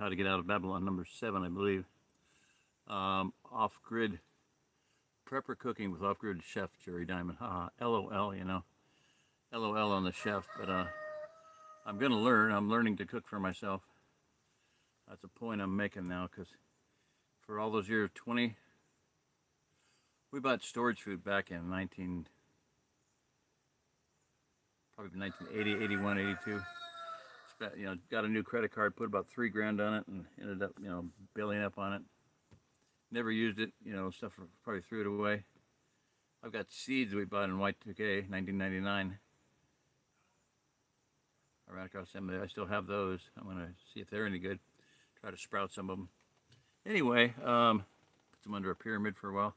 How to Get Out of Babylon, number 7, I believe. Off-grid prepper cooking with off-grid chef Jerry Diamond. Haha, LOL, LOL on the chef. But I'm gonna learn. I'm learning to cook for myself. That's a point I'm making now, because for all those years, we bought storage food back in probably 1980, 81, 82. Got a new credit card, put about $3,000 on it, and ended up, bailing up on it. Never used it, stuff, probably threw it away. I've got seeds we bought in Y2K, 1999. I ran across them. I still have those. I'm going to see if they're any good. Try to sprout some of them. Anyway, put them under a pyramid for a while.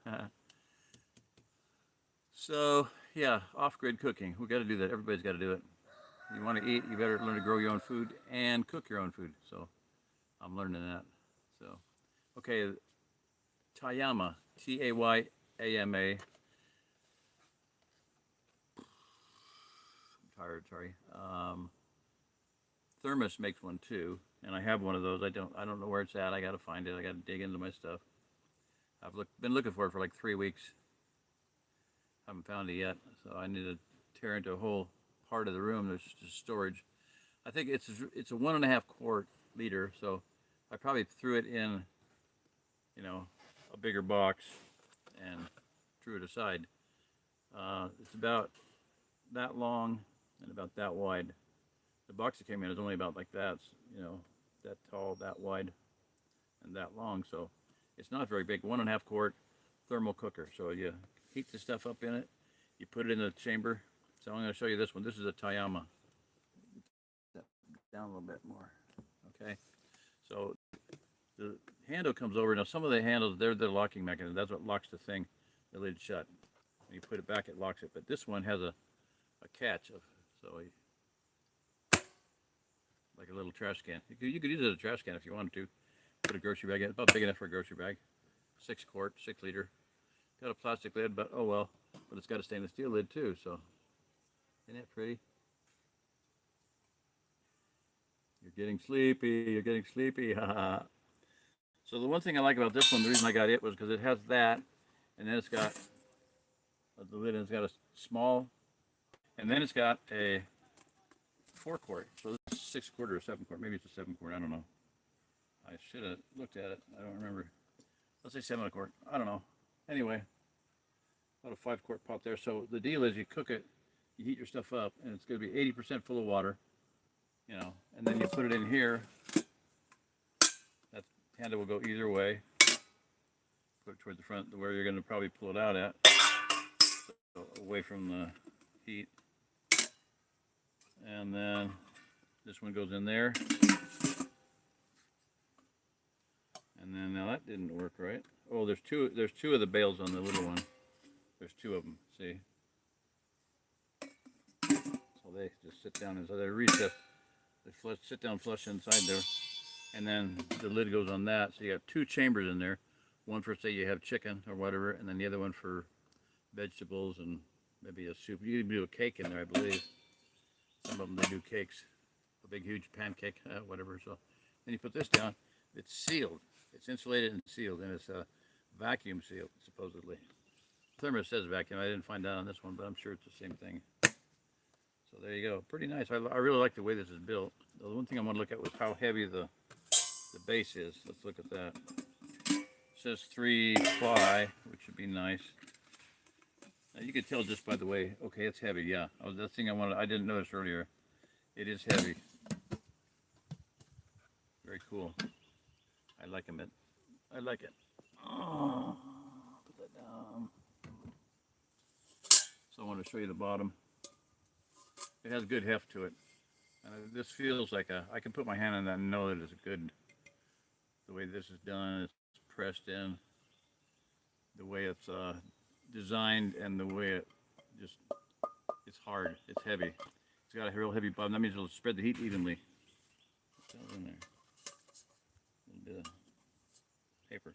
So, yeah, off-grid cooking. We got to do that. Everybody's got to do it. You want to eat, you better learn to grow your own food and cook your own food. So, I'm learning that. So, okay, Tayama, Tayama. I'm tired, sorry. Thermos makes one too, and I have one of those. I don't know where it's at. I got to find it. I got to dig into my stuff. I've been looking for it for like 3 weeks. Haven't found it yet, so I need to tear into a whole part of the room. There's just storage. I think it's a 1.5 quart liter, so I probably threw it in, a bigger box and threw it aside. It's about that long and about that wide. The box that came in is only about like that, that tall, that wide, and that long. So it's not very big. 1.5 quart thermal cooker. So you heat the stuff up in it. You put it in the chamber. So I'm going to show you this one. This is a Tayama. Down a little bit more. Okay. So the handle comes over. Now some of the handles, they're the locking mechanism. That's what locks the thing, the lid shut. When you put it back, it locks it. But this one has a catch like a little trash can. You could use it as a trash can if you wanted to. Put a grocery bag in. It's about big enough for a grocery bag. 6 quart, 6 liter. Got a plastic lid, but oh well. But it's got a stainless steel lid too, so isn't it pretty? You're getting sleepy. You're getting sleepy. So the one thing I like about this one, the reason I got it was because it has that, and then it's got the lid. And it's got a small, and then it's got a 4 quart. So this is 6 quart or 7 quart. Maybe it's a 7 quart. I don't know. I should have looked at it. I don't remember. Let's say 7 quart. I don't know. Anyway, about a 5 quart pot there. So the deal is you cook it, you heat your stuff up, and it's going to be 80% full of water, and then you put it in here. That handle will go either way. Put it toward the front where you're going to probably pull it out at, so away from the heat. And then this one goes in there. And then now that didn't work right. Oh, there's two of the bales on the little one. There's 2 of them, see? So they just sit down inside. They recess. They sit down flush inside there. And then the lid goes on that. So you have 2 chambers in there. One for, say, you have chicken or whatever, and then the other one for vegetables and maybe a soup. You can do a cake in there, I believe. Some of them, they do cakes. A big, huge pancake, whatever. So then you put this down. It's sealed. It's insulated and sealed, and it's vacuum sealed, supposedly. Thermos says vacuum. I didn't find out on this one, but I'm sure it's the same thing. So there you go. Pretty nice. I really like the way this is built. The one thing I want to look at was how heavy the base is. Let's look at that. It says 3 ply, which would be nice. Now you could tell just by the way. Okay, it's heavy. Yeah, the thing I didn't notice earlier. It is heavy. Very cool. I like it. I like it. Oh, put that down. So I want to show you the bottom. It has good heft to it. This feels like I can put my hand on that and know that it's good. The way this is done, it's pressed in. The way it's designed and the way it's hard. It's heavy. It's got a real heavy bottom. That means it'll spread the heat evenly. What's in there? A little bit of paper.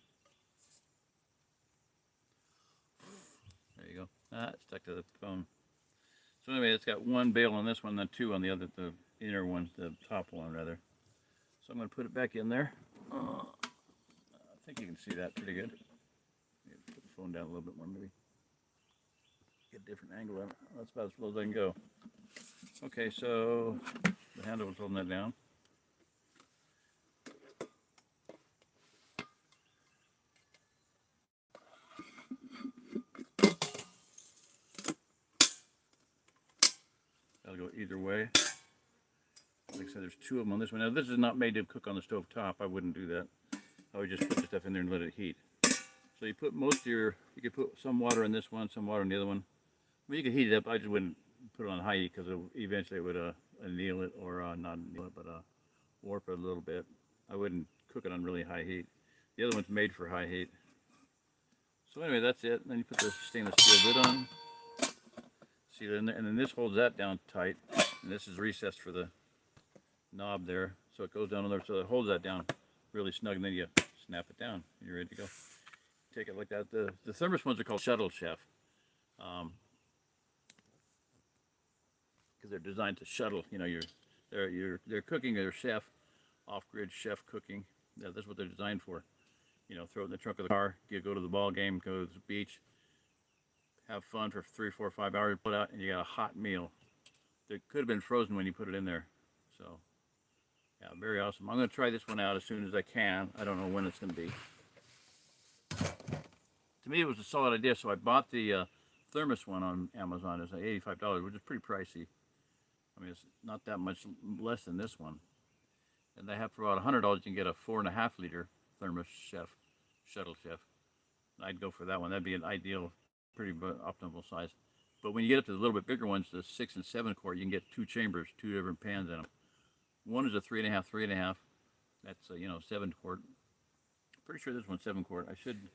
There you go. It's stuck to the phone. So anyway, it's got 1 bale on this one, then 2 on the other, the inner one, the top one rather. So I'm going to put it back in there. I think you can see that pretty good. Put the phone down a little bit more, maybe. Get a different angle on it. That's about as low as I can go. Okay, so the handle was holding that down. That'll go either way. Like I said, there's two of them on this one. Now, this is not made to cook on the stove top. I wouldn't do that. I would just put the stuff in there and let it heat. So you put most of your, you could put some water in this one, some water in the other one. I mean, you could heat it up. I just wouldn't put it on high heat because eventually it would anneal it, or not anneal it, but warp it a little bit. I wouldn't cook it on really high heat. The other one's made for high heat. So anyway, that's it. And then you put the stainless steel lid on. See, and then this holds that down tight. And this is recessed for the knob there, so it goes down on there, so it holds that down really snug, and then you snap it down and you're ready to go. Take it like that. The thermos ones are called Shuttle Chef, because they're designed to shuttle. You know, they're cooking, they're chef, off-grid chef cooking. Yeah, that's what they're designed for. You know, throw it in the trunk of the car, you go to the ball game, go to the beach, have fun for 3, 4, 5 hours, put out, and you got a hot meal. It could have been frozen when you put it in there. So yeah, very awesome. I'm going to try this one out as soon as I can. I don't know when it's going to be. To me, it was a solid idea, so I bought the thermos one on Amazon. It's like $85, which is pretty pricey. I mean, it's not that much less than this one. And they have for about $100, you can get a 4.5 liter thermos chef, Shuttle Chef. I'd go for that one. That'd be an ideal, pretty optimal size. But when you get up to the little bit bigger ones, the 6 and 7 quart, you can get 2 chambers, 2 different pans in them. One is a 3.5. That's a, 7 quart. Pretty sure this one's 7 quart. I should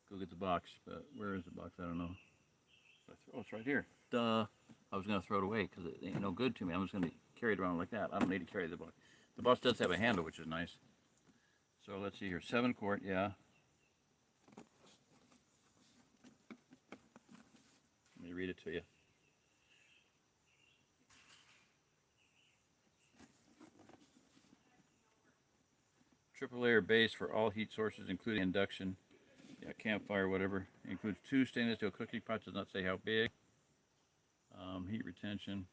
go get the box, but where is the box? I don't know. Oh, it's right here. Duh. I was going to throw it away because it ain't no good to me. I'm just going to carry it around like that. I don't need to carry the box. The box does have a handle, which is nice. So let's see here. 7 quart, yeah. Let me read it to you. Triple layer base for all heat sources, including induction, campfire, whatever. Includes 2 stainless steel cooking pots. Does not say how big. Heat retention.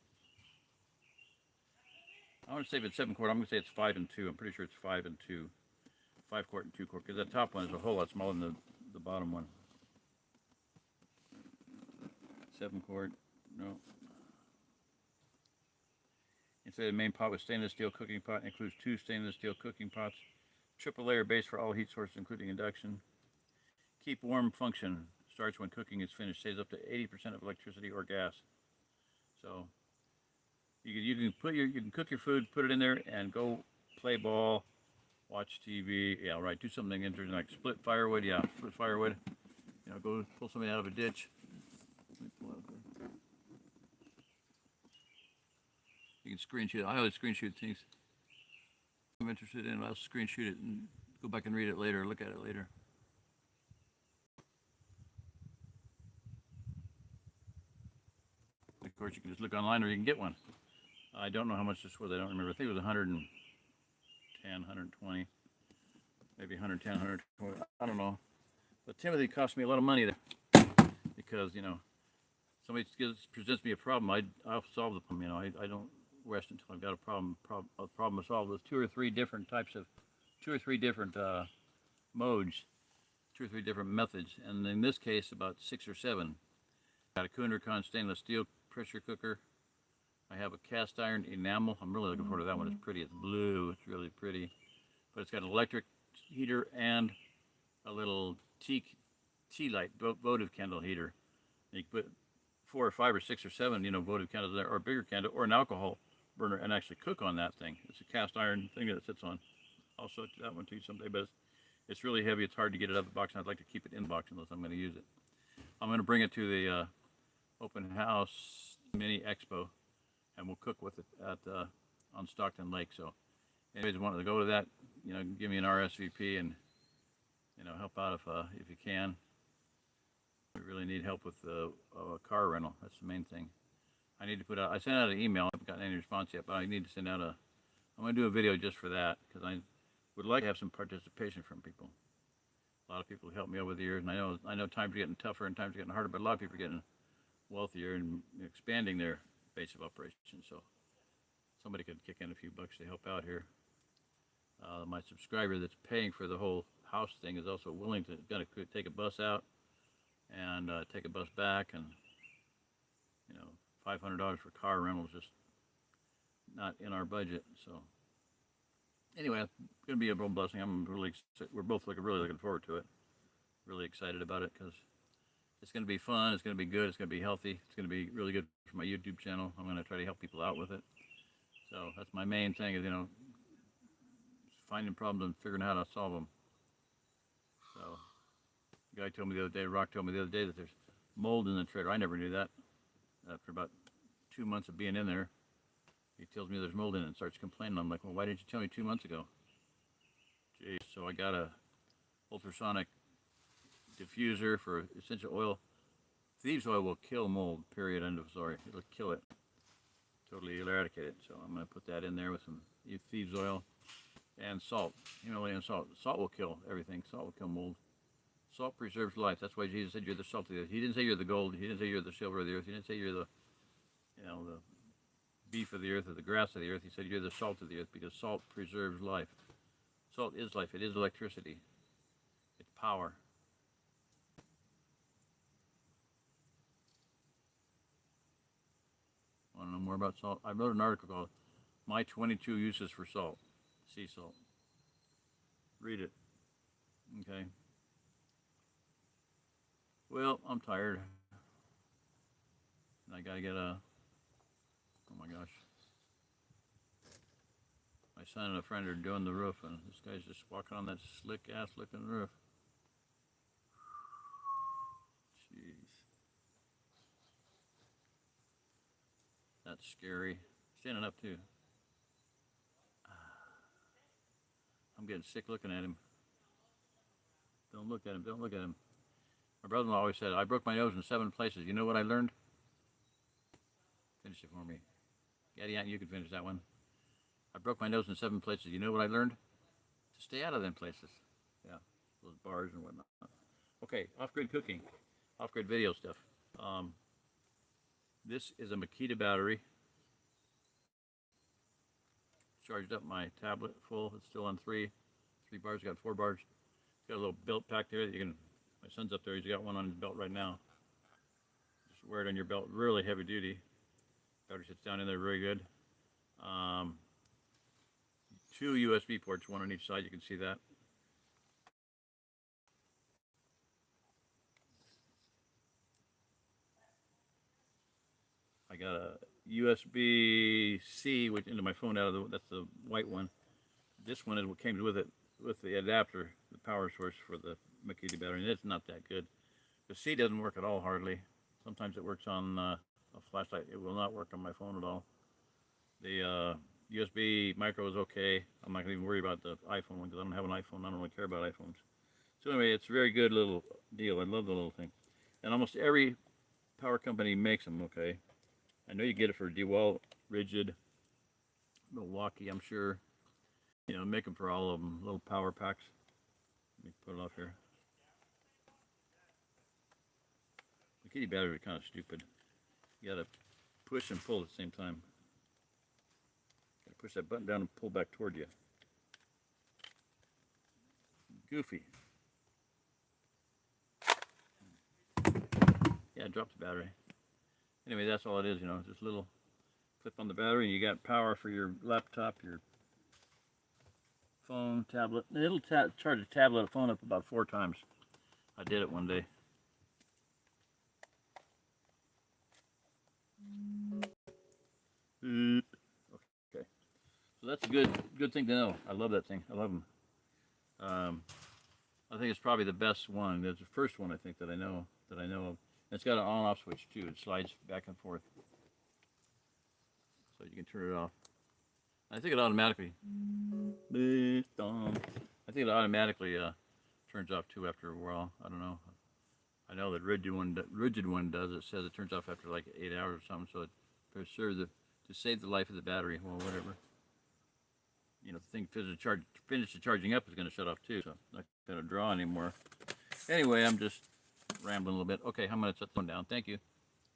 I want to say if it's 7 quart, I'm going to say it's 5 and 2. I'm pretty sure it's 5 and 2. 5 quart and 2 quart, because that top one is a whole lot smaller than the bottom one. 7 quart, no. Inside the main pot with stainless steel cooking pot, includes 2 stainless steel cooking pots. Triple layer base for all heat sources, including induction. Keep warm function starts when cooking is finished. Saves up to 80% of electricity or gas. So you can cook your food, put it in there, and go play ball, watch TV. Yeah, right. Do something interesting like split firewood. Yeah, split firewood. Go pull something out of a ditch. You can screenshot. I always screenshot things I'm interested in. I'll screenshot it and go back and read it later. Look at it later. Of course, you can just look online, or you can get one. I don't know how much this was. I don't remember. I think it was 110, 120, maybe 110, 120. I don't know. But Timothy cost me a lot of money there because somebody presents me a problem. I'll solve the problem. I don't rest until I've got a problem to solve. With 2 or 3 different modes, 2 or 3 different methods, and in this case about 6 or 7. Got a Kundercon stainless steel pressure cooker. I have a cast iron enamel. I'm really looking forward to that one. It's pretty. It's blue. It's really pretty. But it's got an electric heater and a little tea light votive candle heater. You can put 4 or 5 or 6 or 7, votive candles there, or a bigger candle, or an alcohol burner, and actually cook on that thing. It's a cast iron thing that it sits on. I'll show that one to you someday, but it's really heavy. It's hard to get it out of the box, and I'd like to keep it in the box unless I'm going to use it. I'm going to bring it to the open house mini expo, and we'll cook with it on Stockton Lake. So anyways, wanted to go to that, give me an RSVP and help out if you can. We really need help with car rental. That's the main thing. I need to put out. I sent out an email. I haven't gotten any response yet, but I need to send out a I'm gonna do a video just for that because I would like to have some participation from people. A lot of people help me over the years, and I know times are getting tougher and times are getting harder, but a lot of people are getting wealthier and expanding their base of operations. So somebody could kick in a few bucks to help out here. My subscriber that's paying for the whole house thing is also willing to take a bus out and take a bus back, and you know, $500 for car rental is just not in our budget. So anyway, it's going to be a real blessing. We're both really looking forward to it. Really excited about it because it's going to be fun. It's going to be good. It's going to be healthy. It's going to be really good for my YouTube channel. I'm going to try to help people out with it. So that's my main thing is, you know, finding problems and figuring out how to solve them. So the guy told me the other day, Rock told me the other day that there's mold in the trailer. I never knew that. After about 2 months of being in there, he tells me there's mold in it and starts complaining. I'm like, well, why didn't you tell me 2 months ago? Jeez, so I got a ultrasonic diffuser for essential oil. Thieves oil will kill mold, period, end of story. It'll kill it, totally eradicate it. So I'm going to put that in there with some thieves oil and salt, Himalayan salt. Salt will kill everything. Salt will kill mold. Salt preserves life. That's why Jesus said you're the salt of the earth. He didn't say you're the gold. He didn't say you're the silver of the earth. He didn't say you're the, the beef of the earth or the grass of the earth. He said you're the salt of the earth because salt preserves life. Salt is life. It is electricity. It's power. Want to know more about salt? I wrote an article called My 22 Uses for Salt, Sea Salt. Read it. Okay. Well, I'm tired. And I gotta get oh my gosh. My son and a friend are doing the roof, and this guy's just walking on that slick ass looking roof. Jeez. That's scary. Standing up too. I'm getting sick looking at him. Don't look at him, don't look at him. My brother-in-law always said, I broke my nose in 7 places. You know what I learned? Finish it for me. Gaddy, you can finish that one. I broke my nose in 7 places. You know what I learned? To stay out of them places. Yeah, those bars and whatnot. Okay, off-grid cooking, off-grid video stuff. This is a Makita battery. Charged up my tablet full. It's still on 3 bars. Got 4 bars. Got a little belt pack there that you can. My son's up there. He's got one on his belt right now. Just wear it on your belt. Really heavy duty. Battery sits down in there very good. 2 USB ports, one on each side. You can see that. I got a USB-C which into my phone that's the white one. This one is what came with it, with the adapter, the power source for the Makita battery, and it's not that good. The C doesn't work at all hardly. Sometimes it works on a flashlight. It will not work on my phone at all. The USB micro is okay. I'm not going to even worry about the iPhone one because I don't have an iPhone. I don't really care about iPhones. So anyway, it's a very good little deal. I love the little thing. And almost every power company makes them, okay? I know you get it for DeWalt, Rigid, Milwaukee, I'm sure. You know, make them for all of them, little power packs. Let me put it off here. The kitty battery is kind of stupid. You gotta push and pull at the same time. Gotta push that button down and pull back toward you. Goofy. Yeah, it dropped the battery. Anyway, that's all it is, you know, just a little clip on the battery, and you got power for your laptop, your phone, tablet. It'll charge a tablet, a phone up about 4 times. I did it one day. Okay, so that's a good thing to know. I love that thing. I love them. I think it's probably the best one. It's the first one I think that I know of. It's got an on-off switch too. It slides back and forth, so you can turn it off. I think it automatically. I think it automatically turns off too after a while. I don't know. I know that rigid one does. It says it turns off after like 8 hours or something. So it for sure to save the life of the battery. Well, whatever. you know, the thing finishes charging up, is going to shut off too. So I'm not going to draw anymore. Anyway, I'm just rambling a little bit. Okay, I'm going to set the phone down. Thank you.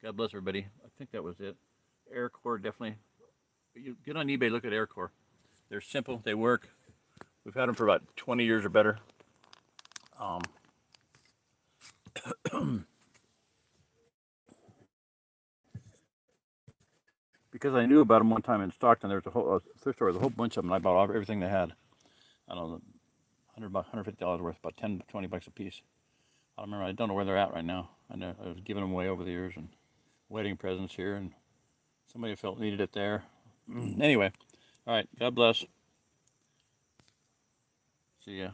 God bless everybody. I think that was it. Aircore, definitely. You get on eBay, look at Aircore. They're simple. They work. We've had them for about 20 years or better. Because I knew about them one time in Stockton. There was a whole thrift store with a whole bunch of them. And I bought everything they had. I don't know, $150 worth, about 10, 20 bucks a piece. I don't remember. I don't know where they're at right now. I know I was giving them away over the years, and wedding presents here, and somebody felt needed it there. Anyway, all right. God bless. See ya.